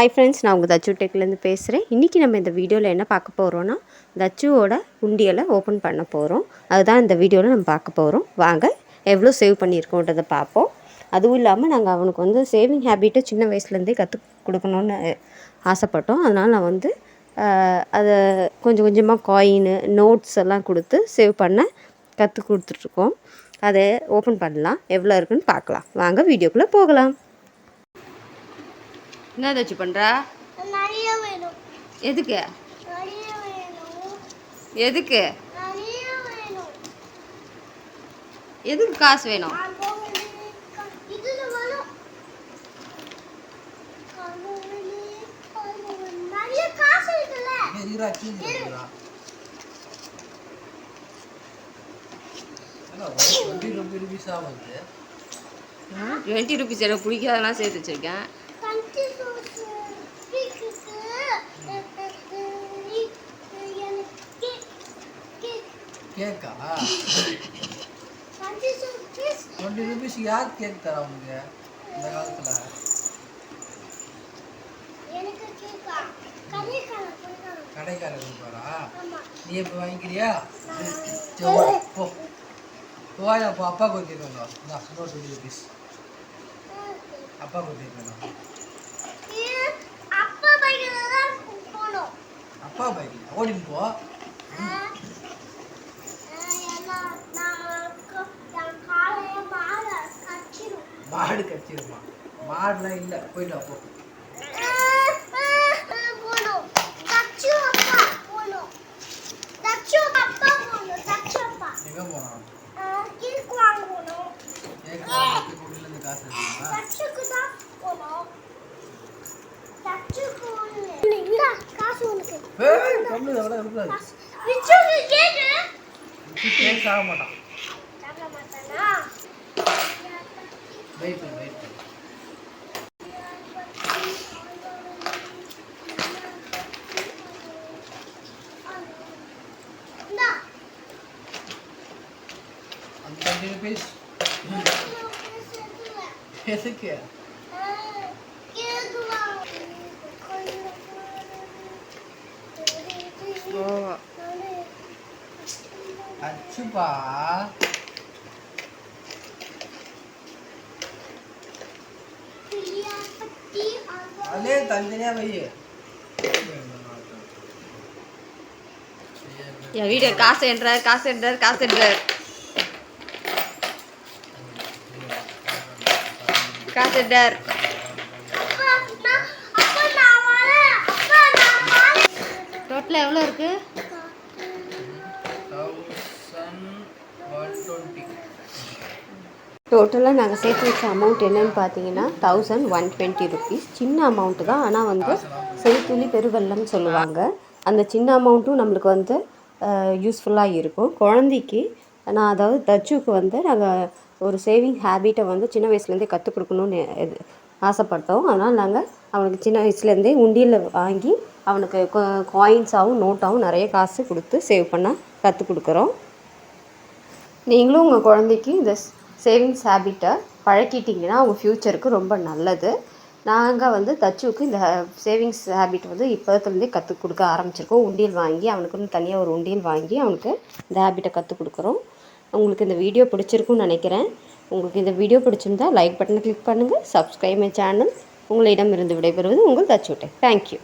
Hi friends, நான் உங்கள் தச்சு டெக்லேருந்து பேசுகிறேன். இன்றைக்கி நம்ம இந்த வீடியோவில் என்ன பார்க்க போகிறோன்னா, தச்சுவோட உண்டியலை ஓப்பன் பண்ண போகிறோம். அதுதான் இந்த வீடியோவில் நம்ம பார்க்க போகிறோம். வாங்க எவ்வளோ சேவ் பண்ணியிருக்கோன்றதை பார்ப்போம். அதுவும் இல்லாமல் நாங்கள் அவனுக்கு வந்து சேவிங் ஹேபிட்டை சின்ன வயசுலேருந்தே கற்றுக் கொடுக்கணுன்னு ஆசைப்பட்டோம். அதனால் நான் வந்து அதை கொஞ்சம் கொஞ்சமாக காயினு நோட்ஸ் எல்லாம் கொடுத்து சேவ் பண்ண கற்றுக் கொடுத்துட்ருக்கோம். அதை ஓப்பன் பண்ணலாம், எவ்வளோ இருக்குன்னு பார்க்கலாம். வாங்க வீடியோக்குள்ளே போகலாம். என்ன தச்சு பண்ணுறா? எதுக்கு எதுக்கு எதுக்கு காசு வேணும்? ₹20 எனக்கு பிடிக்காதெல்லாம் சேர்த்து வச்சிருக்கேன். கேக்கா ₹20 யார் கேக் தரா உனக்கு இந்த காலத்துல? கடைக்காரர் கொடுப்பாரா? நீ எப்போ வாங்கிக்கிறியா? போ போயா, அப்போ அப்பா கொடுத்துருக்கோங்க. ₹20 அப்பா கொடுத்துருக்கோம். அப்பா பைக்கில் ஓடின்னு போ. மாடு கச்சிருமா? மாடுலாம் இல்லை, போயிட்டு அப்போ எங்கே போனோம்? காசு சாக மாட்டான். வெயிட் வெயிட் ₹20 எதுக்கு? அச்சுப்பா அதே தனித்தனியா வை. என் வீடியோ காசு என்றார் காசு என்றார் காசு என்றார் காசு என்றார். டோட்டலாக எவ்வளோ இருக்குது? 1120. டோட்டலாக நாங்கள் சேர்த்து வச்ச அமௌண்ட் என்னென்னு பார்த்தீங்கன்னா ₹1120. சின்ன அமௌண்ட்டு தான், ஆனால் வந்து செய்துளி பெருவெள்ளம்னு சொல்லுவாங்க. அந்த சின்ன அமௌண்ட்டும் நம்மளுக்கு வந்து யூஸ்ஃபுல்லாக இருக்கும். குழந்தைக்கு நான் அதாவது தச்சுக்கு வந்து நாங்கள் ஒரு சேவிங் ஹேபிட்டை வந்து சின்ன வயசுலேருந்தே கற்றுக் கொடுக்கணுன்னு ஆசைப்பட்டோம். அதனால் நாங்கள் அவனுக்கு சின்ன வயசுலேருந்தே உண்டியலில் வாங்கி அவனுக்கு காயின்ஸாகவும் நோட்டாகவும் நிறைய காசு கொடுத்து சேவ் பண்ண கற்றுக் கொடுக்குறோம். நீங்களும் உங்கள் குழந்தைக்கு இந்த சேவிங்ஸ் ஹேபிட்டை பழக்கிட்டிங்கன்னா அவங்க ஃப்யூச்சருக்கு ரொம்ப நல்லது. நாங்கள் வந்து தச்சுவுக்கு இந்த சேவிங்ஸ் ஹேபிட் வந்து இப்போத்துலேருந்தே கற்றுக் கொடுக்க ஆரம்பிச்சிருக்கோம். உண்டியல் வாங்கி அவனுக்குன்னு தனியாக ஒரு உண்டியல் வாங்கி அவனுக்கு இந்த ஹேபிட்டை கற்றுக் கொடுக்குறோம். உங்களுக்கு இந்த வீடியோ பிடிச்சிருக்குன்னு நினைக்கிறேன். உங்களுக்கு இந்த வீடியோ பிடிச்சிருந்தா லைக் பட்டனை கிளிக் பண்ணுங்கள். Subscribe my channel. உங்களிடமிருந்து விடைபெறுவது உங்கள் தச்சு டெக். தேங்க்யூ.